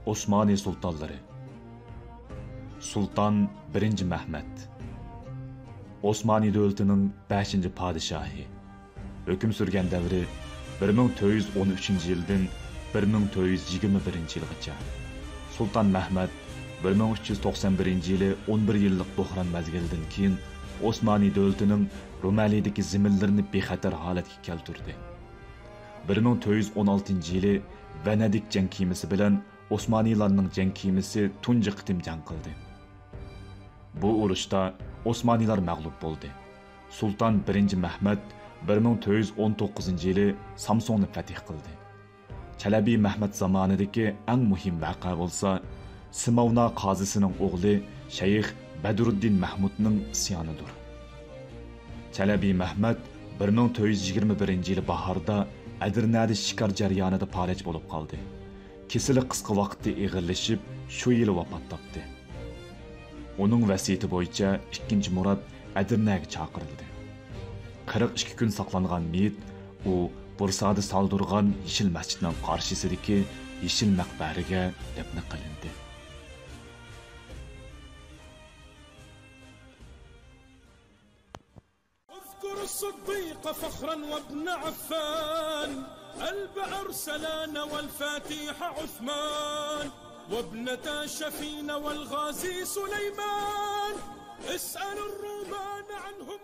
Osmani sultanları. Sultan 1. Mehmet. Osmani dövlətinin 5. padişahı. Hüküm sürgen devri 1413 yıldan 1421 yılgacha. Sultan Mehmet 1391 yılı 11 yıllık buhran mezgilidan keyin Osmani dövlətinin Rumaliyadagi ziminlarini bexatar holatga keltirdi. 1416 yılı Venedik jang kemasi bilan Osmanilarning jang kemasi tunji qitim jang qildi. Bu urushda Osmanilar mag'lub bo'ldi. Sultan 1. Mehmet 1419 yılı Samsunni fath qildi. Çelebi Mehmet zamanidagi eng muhim vaqa bo'lsa, Simovna qozisining o'g'li Shayx Badruddin Mahmudning isyonidir. Çelebi Mehmet 1421 yılı bahorda Edirne'de shikar jarayonida palach bo'lib qoldi. Kesili qisqa vaqtda ig'irlashib, shu yili vafot topdi. Uning vasiyati bo'yicha 2. Murad Edirne'ga chaqirildi. 42 kun saqlangan meyit u Bursada saldırgan Yeşil Mescid'nin karşısındaki Yeşil Maqbariga dafn qilindi. اذكر الصديق فخرا وابن عفان قلب أرسلان والفاتح عثمان وابنة شفين والغازي سليمان اسأل الرومان عنهم